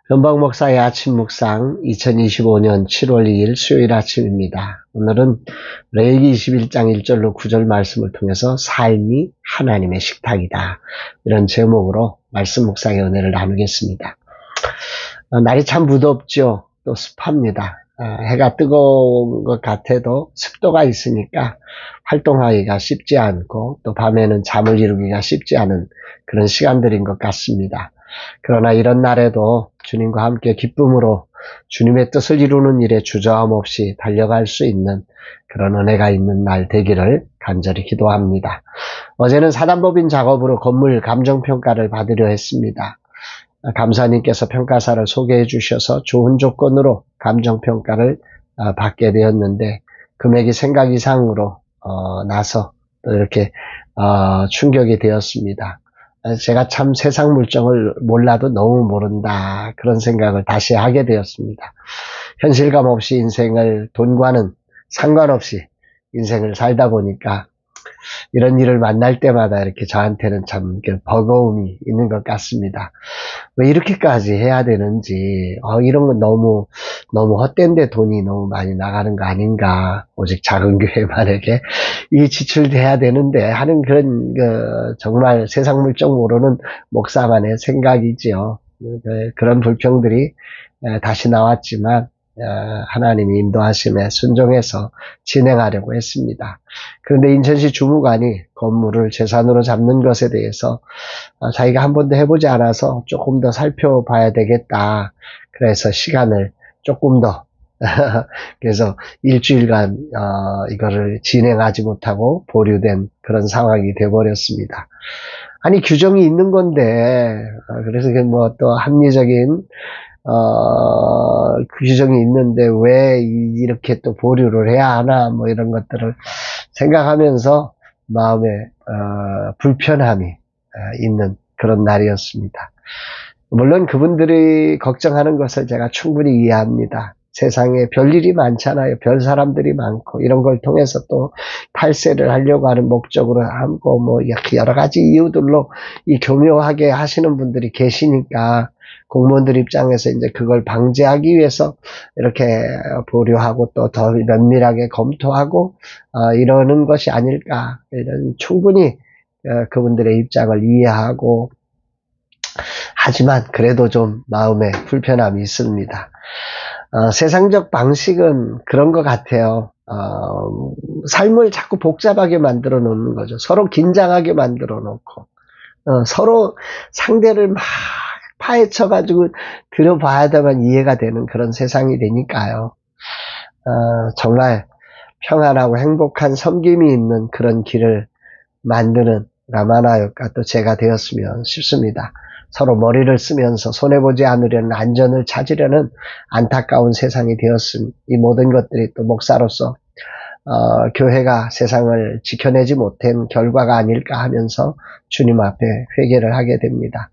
변박 목사의 아침 묵상 2025년 7월 2일 수요일 아침입니다. 오늘은 레위기 21장 1절로 9절 말씀을 통해서 삶이 하나님의 식탁이다. 이런 제목으로 말씀 묵상의 은혜를 나누겠습니다. 날이 참 무덥죠. 또 습합니다. 해가 뜨거운 것 같아도 습도가 있으니까 활동하기가 쉽지 않고 또 밤에는 잠을 이루기가 쉽지 않은 그런 시간들인 것 같습니다. 그러나 이런 날에도 주님과 함께 기쁨으로 주님의 뜻을 이루는 일에 주저함 없이 달려갈 수 있는 그런 은혜가 있는 날 되기를 간절히 기도합니다. 어제는 사단법인 작업으로 건물 감정평가를 받으려 했습니다. 감사님께서 평가사를 소개해 주셔서 좋은 조건으로 감정평가를 받게 되었는데 금액이 생각 이상으로 나서 또 이렇게 충격이 되었습니다. 제가 참 세상 물정을 몰라도 너무 모른다 그런 생각을 다시 하게 되었습니다. 현실감 없이 인생을 돈과는 상관없이 인생을 살다 보니까 이런 일을 만날 때마다 이렇게 저한테는 참 버거움이 있는 것 같습니다. 왜 이렇게까지 해야 되는지, 이런 건 너무 헛된데 돈이 너무 많이 나가는 거 아닌가, 오직 작은 교회만에게 이 지출돼야 되는데 하는 그런 정말 세상 물정 모르는 목사만의 생각이지요. 그런 불평들이 다시 나왔지만 하나님이 인도하심에 순종해서 진행하려고 했습니다. 그런데 인천시 주무관이 건물을 재산으로 잡는 것에 대해서 자기가 한 번도 해보지 않아서 조금 더 살펴봐야 되겠다. 그래서 시간을 조금 더 그래서 일주일간 이거를 진행하지 못하고 보류된 그런 상황이 되어버렸습니다. 아니 규정이 있는 건데 그래서 뭐 또 합리적인 규정이 있는데 왜 이렇게 또 보류를 해야 하나 뭐 이런 것들을 생각하면서 마음에 불편함이 있는 그런 날이었습니다. 물론 그분들이 걱정하는 것을 제가 충분히 이해합니다. 세상에 별일이 많잖아요. 별 사람들이 많고 이런 걸 통해서 또 탈세를 하려고 하는 목적으로 하고 뭐 여러 가지 이유들로 이 교묘하게 하시는 분들이 계시니까 공무원들 입장에서 이제 그걸 방지하기 위해서 이렇게 보류하고 또 더 면밀하게 검토하고 이러는 것이 아닐까 이런 충분히 그분들의 입장을 이해하고 하지만 그래도 좀 마음에 불편함이 있습니다. 세상적 방식은 그런 것 같아요. 삶을 자꾸 복잡하게 만들어 놓는 거죠. 서로 긴장하게 만들어 놓고 서로 상대를 막 파헤쳐가지고 들어봐야만 이해가 되는 그런 세상이 되니까요. 정말 평안하고 행복한 섬김이 있는 그런 길을 만드는 라마나요가 또 제가 되었으면 싶습니다. 서로 머리를 쓰면서 손해보지 않으려는 안전을 찾으려는 안타까운 세상이 되었음. 이 모든 것들이 또 목사로서 교회가 세상을 지켜내지 못한 결과가 아닐까 하면서 주님 앞에 회개를 하게 됩니다.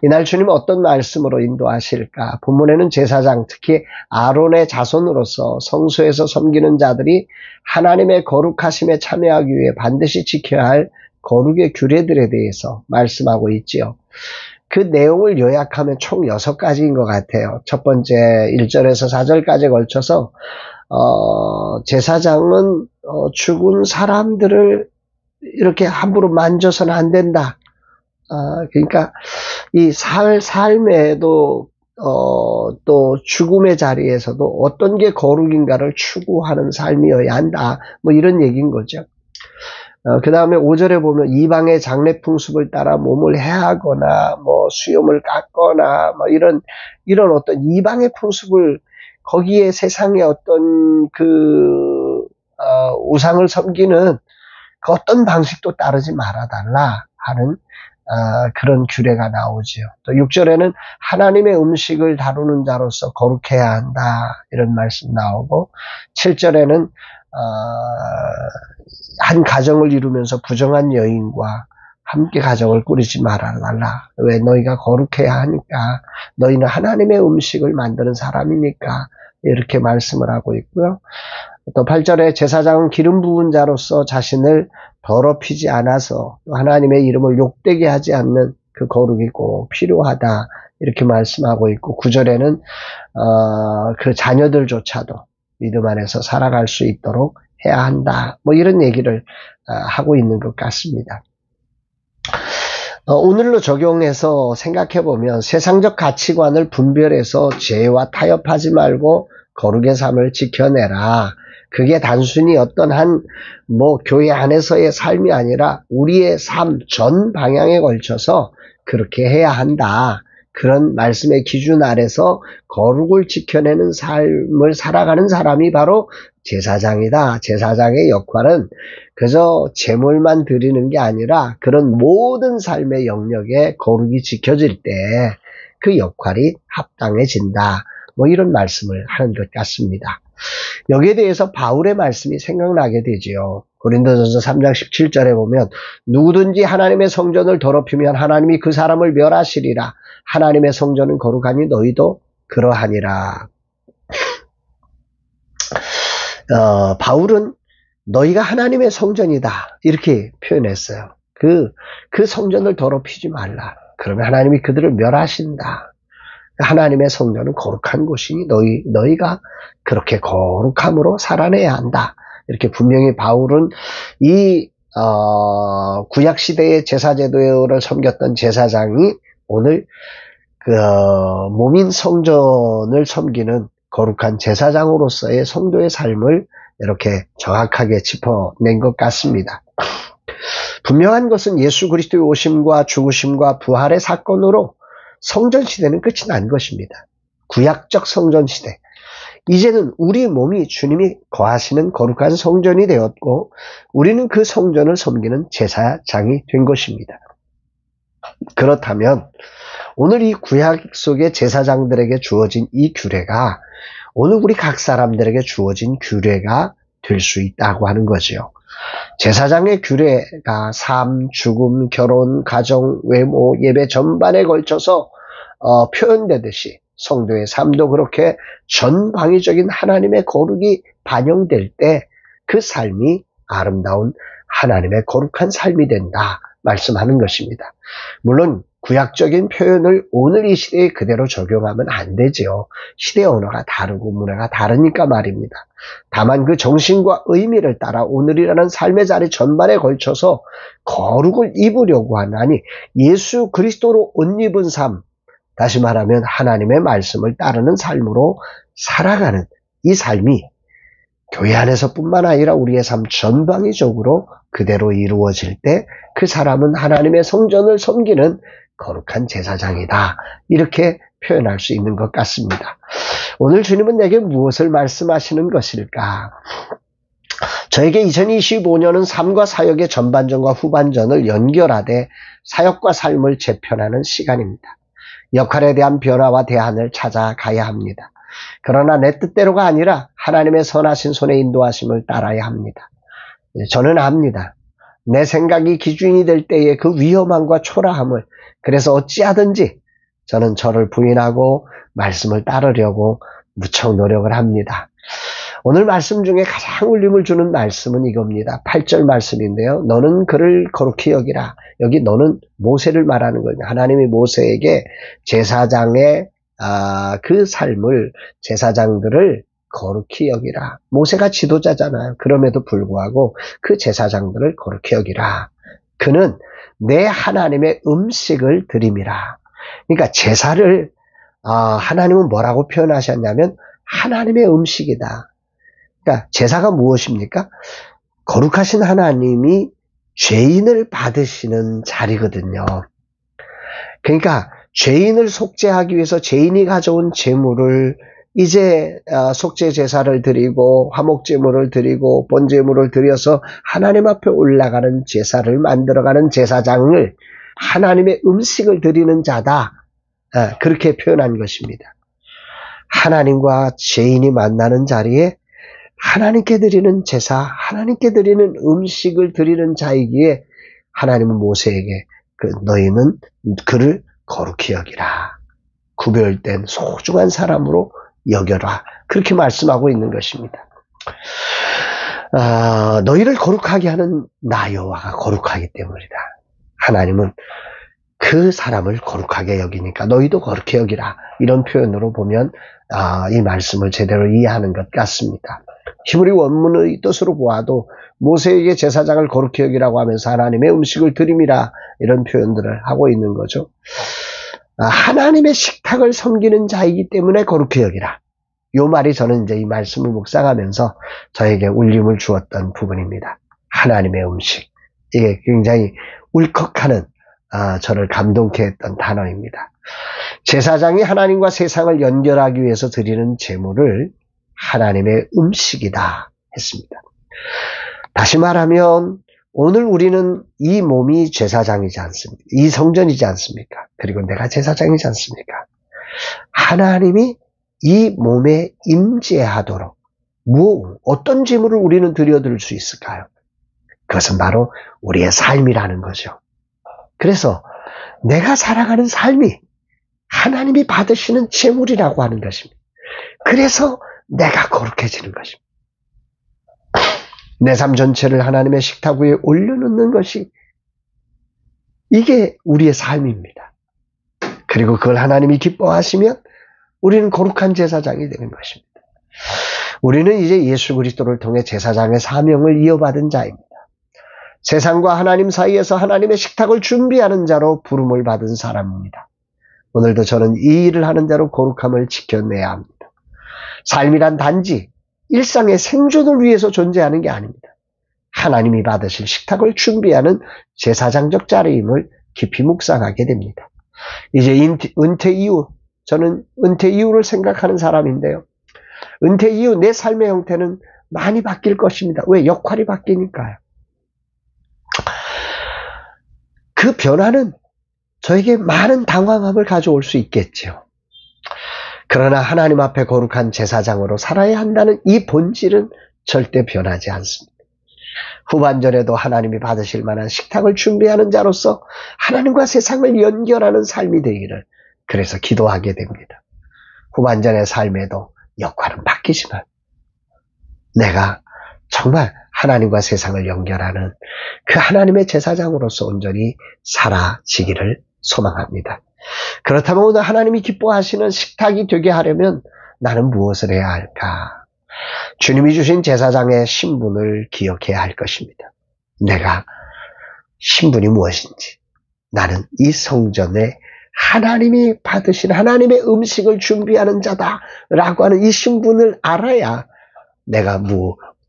이날 주님은 어떤 말씀으로 인도하실까? 본문에는 제사장, 특히 아론의 자손으로서 성소에서 섬기는 자들이 하나님의 거룩하심에 참여하기 위해 반드시 지켜야 할 거룩의 규례들에 대해서 말씀하고 있지요. 그 내용을 요약하면 총 6가지인 것 같아요. 첫 번째 1절에서 4절까지 걸쳐서 제사장은 죽은 사람들을 이렇게 함부로 만져서는 안 된다. 그러니까 이 삶에도 또 죽음의 자리에서도 어떤 게 거룩인가를 추구하는 삶이어야 한다. 뭐 이런 얘기인 거죠. 그 다음에 5절에 보면 이방의 장례 풍습을 따라 몸을 해하거나 뭐 수염을 깎거나 뭐 이런 어떤 이방의 풍습을 거기에 세상의 어떤 우상을 섬기는 그 어떤 방식도 따르지 말아달라 하는 그런 규례가 나오죠. 또 6절에는 하나님의 음식을 다루는 자로서 거룩해야 한다 이런 말씀 나오고 7절에는 한 가정을 이루면서 부정한 여인과 함께 가정을 꾸리지 말아달라. 왜? 너희가 거룩해야 하니까. 너희는 하나님의 음식을 만드는 사람이니까. 이렇게 말씀을 하고 있고요. 또 8절에 제사장은 기름 부은 자로서 자신을 더럽히지 않아서 하나님의 이름을 욕되게 하지 않는 그 거룩이 꼭 필요하다. 이렇게 말씀하고 있고 9절에는 그 자녀들조차도 믿음 안에서 살아갈 수 있도록 해야 한다. 뭐 이런 얘기를 하고 있는 것 같습니다. 오늘로 적용해서 생각해보면 세상적 가치관을 분별해서 죄와 타협하지 말고 거룩의 삶을 지켜내라. 그게 단순히 어떤 교회 안에서의 삶이 아니라 우리의 삶 전 방향에 걸쳐서 그렇게 해야 한다. 그런 말씀의 기준 아래서 거룩을 지켜내는 삶을 살아가는 사람이 바로 제사장이다. 제사장의 역할은 그저 제물만 드리는 게 아니라 그런 모든 삶의 영역에 거룩이 지켜질 때 그 역할이 합당해진다. 뭐 이런 말씀을 하는 것 같습니다. 여기에 대해서 바울의 말씀이 생각나게 되지요. 고린도전서 3장 17절에 보면 누구든지 하나님의 성전을 더럽히면 하나님이 그 사람을 멸하시리라. 하나님의 성전은 거룩하니 너희도 그러하니라. 바울은 너희가 하나님의 성전이다 이렇게 표현했어요. 그 성전을 더럽히지 말라. 그러면 하나님이 그들을 멸하신다. 하나님의 성전은 거룩한 곳이니 너희가 그렇게 거룩함으로 살아내야 한다. 이렇게 분명히 바울은 이 구약시대의 제사제도를 섬겼던 제사장이 오늘 몸인 성전을 섬기는 거룩한 제사장으로서의 성도의 삶을 이렇게 정확하게 짚어낸 것 같습니다. 분명한 것은 예수 그리스도의 오심과 죽으심과 부활의 사건으로 성전시대는 끝이 난 것입니다. 구약적 성전시대. 이제는 우리 몸이 주님이 거하시는 거룩한 성전이 되었고 우리는 그 성전을 섬기는 제사장이 된 것입니다. 그렇다면 오늘 이 구약 속의 제사장들에게 주어진 이 규례가 오늘 우리 각 사람들에게 주어진 규례가 될 수 있다고 하는 거죠. 제사장의 규례가 삶, 죽음, 결혼, 가정, 외모, 예배 전반에 걸쳐서 표현되듯이 성도의 삶도 그렇게 전방위적인 하나님의 거룩이 반영될 때 그 삶이 아름다운 하나님의 거룩한 삶이 된다 말씀하는 것입니다. 물론 구약적인 표현을 오늘 이 시대에 그대로 적용하면 안 되죠. 시대 언어가 다르고 문화가 다르니까 말입니다. 다만 그 정신과 의미를 따라 오늘이라는 삶의 자리 전반에 걸쳐서 거룩을 입으려고 하나니 예수 그리스도로 옷 입은 삶, 다시 말하면 하나님의 말씀을 따르는 삶으로 살아가는 이 삶이 교회 안에서뿐만 아니라 우리의 삶 전방위적으로 그대로 이루어질 때 그 사람은 하나님의 성전을 섬기는 거룩한 제사장이다. 이렇게 표현할 수 있는 것 같습니다. 오늘 주님은 내게 무엇을 말씀하시는 것일까? 저에게 2025년은 삶과 사역의 전반전과 후반전을 연결하되 사역과 삶을 재편하는 시간입니다. 역할에 대한 변화와 대안을 찾아가야 합니다. 그러나 내 뜻대로가 아니라 하나님의 선하신 손의 인도하심을 따라야 합니다. 저는 압니다. 내 생각이 기준이 될 때의 그 위험함과 초라함을 그래서 어찌하든지 저는 저를 부인하고 말씀을 따르려고 무척 노력을 합니다. 오늘 말씀 중에 가장 울림을 주는 말씀은 이겁니다. 8절 말씀인데요. 너는 그를 거룩히 여기라. 여기 너는 모세를 말하는 거예요. 하나님이 모세에게 제사장의 그 삶을 제사장들을 거룩히 여기라. 모세가 지도자잖아요. 그럼에도 불구하고 그 제사장들을 거룩히 여기라. 그는 내 하나님의 음식을 드림이라. 그러니까 제사를 하나님은 뭐라고 표현하셨냐면 하나님의 음식이다. 그러니까 제사가 무엇입니까? 거룩하신 하나님이 죄인을 받으시는 자리거든요. 그러니까 죄인을 속죄하기 위해서 죄인이 가져온 제물을 이제 속죄 제사를 드리고 화목제물을 드리고 번제물을 드려서 하나님 앞에 올라가는 제사를 만들어가는 제사장을 하나님의 음식을 드리는 자다. 그렇게 표현한 것입니다. 하나님과 죄인이 만나는 자리에 하나님께 드리는 제사, 하나님께 드리는 음식을 드리는 자이기에 하나님은 모세에게 너희는 그를 거룩히 여기라. 구별된 소중한 사람으로 여겨라. 그렇게 말씀하고 있는 것입니다. 너희를 거룩하게 하는 나 여호와가 거룩하기 때문이다. 하나님은 그 사람을 거룩하게 여기니까 너희도 거룩히 여기라. 이런 표현으로 보면 이 말씀을 제대로 이해하는 것 같습니다. 히브리 원문의 뜻으로 보아도 모세에게 제사장을 거룩히 여기라고 하면서 하나님의 음식을 드림이라 이런 표현들을 하고 있는 거죠. 하나님의 식탁을 섬기는 자이기 때문에 거룩히 여기라. 요 말이 저는 이제 이 말씀을 묵상하면서 저에게 울림을 주었던 부분입니다. 하나님의 음식. 이게 굉장히 울컥하는 저를 감동케 했던 단어입니다. 제사장이 하나님과 세상을 연결하기 위해서 드리는 제물을 하나님의 음식이다 했습니다. 다시 말하면 오늘 우리는 이 몸이 제사장이지 않습니까? 이 성전이지 않습니까? 그리고 내가 제사장이지 않습니까? 하나님이 이 몸에 임재하도록 어떤 제물을 우리는 드려드릴 수 있을까요? 그것은 바로 우리의 삶이라는 거죠. 그래서 내가 살아가는 삶이 하나님이 받으시는 제물이라고 하는 것입니다. 그래서 내가 거룩해지는 것입니다. 내 삶 전체를 하나님의 식탁 위에 올려놓는 것이 이게 우리의 삶입니다. 그리고 그걸 하나님이 기뻐하시면 우리는 거룩한 제사장이 되는 것입니다. 우리는 이제 예수 그리스도를 통해 제사장의 사명을 이어받은 자입니다. 세상과 하나님 사이에서 하나님의 식탁을 준비하는 자로 부름을 받은 사람입니다. 오늘도 저는 이 일을 하는 자로 거룩함을 지켜내야 합니다. 삶이란 단지 일상의 생존을 위해서 존재하는 게 아닙니다. 하나님이 받으실 식탁을 준비하는 제사장적 자리임을 깊이 묵상하게 됩니다. 이제 은퇴 이후, 저는 은퇴 이후를 생각하는 사람인데요. 은퇴 이후 내 삶의 형태는 많이 바뀔 것입니다. 왜? 역할이 바뀌니까요. 그 변화는 저에게 많은 당황함을 가져올 수 있겠죠. 그러나 하나님 앞에 거룩한 제사장으로 살아야 한다는 이 본질은 절대 변하지 않습니다. 후반전에도 하나님이 받으실 만한 식탁을 준비하는 자로서 하나님과 세상을 연결하는 삶이 되기를 그래서 기도하게 됩니다. 후반전의 삶에도 역할은 바뀌지만 내가 정말 하나님과 세상을 연결하는 그 하나님의 제사장으로서 온전히 살아지기를 소망합니다. 그렇다면 오늘 하나님이 기뻐하시는 식탁이 되게 하려면 나는 무엇을 해야 할까? 주님이 주신 제사장의 신분을 기억해야 할 것입니다. 내가 신분이 무엇인지, 나는 이 성전에 하나님이 받으신 하나님의 음식을 준비하는 자다라고 하는 이 신분을 알아야 내가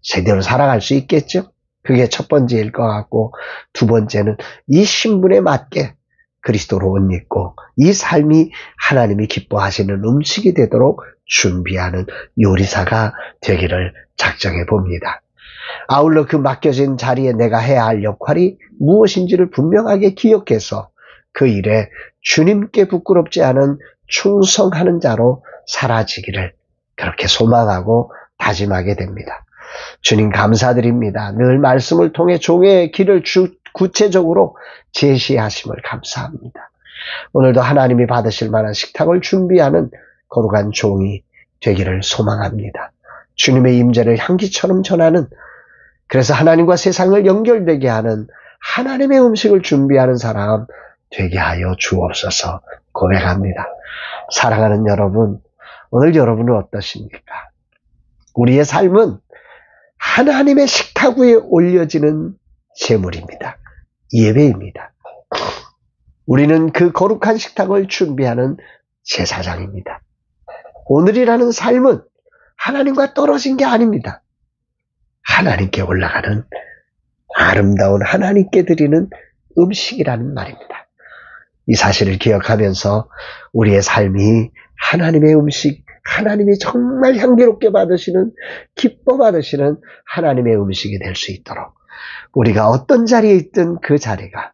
제대로 살아갈 수 있겠죠? 그게 첫 번째일 것 같고, 두 번째는 이 신분에 맞게 그리스도로 옷 입고 이 삶이 하나님이 기뻐하시는 음식이 되도록 준비하는 요리사가 되기를 작정해 봅니다. 아울러 그 맡겨진 자리에 내가 해야 할 역할이 무엇인지를 분명하게 기억해서 그 일에 주님께 부끄럽지 않은 충성하는 자로 사라지기를 그렇게 소망하고 다짐하게 됩니다. 주님 감사드립니다. 늘 말씀을 통해 종의 길을 구체적으로 제시하심을 감사합니다. 오늘도 하나님이 받으실 만한 식탁을 준비하는 거룩한 종이 되기를 소망합니다. 주님의 임재를 향기처럼 전하는, 그래서 하나님과 세상을 연결되게 하는 하나님의 음식을 준비하는 사람 되게 하여 주옵소서 고백합니다. 사랑하는 여러분, 오늘 여러분은 어떠십니까? 우리의 삶은 하나님의 식탁 위에 올려지는 제물입니다. 예배입니다. 우리는 그 거룩한 식탁을 준비하는 제사장입니다. 오늘이라는 삶은 하나님과 떨어진 게 아닙니다. 하나님께 올라가는 아름다운 하나님께 드리는 음식이라는 말입니다. 이 사실을 기억하면서 우리의 삶이 하나님의 음식, 하나님이 정말 향기롭게 받으시는, 기뻐 받으시는 하나님의 음식이 될 수 있도록 우리가 어떤 자리에 있든 그 자리가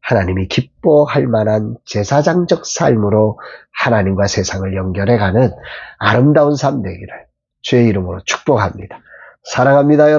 하나님이 기뻐할 만한 제사장적 삶으로 하나님과 세상을 연결해가는 아름다운 삶 되기를 주의 이름으로 축복합니다. 사랑합니다.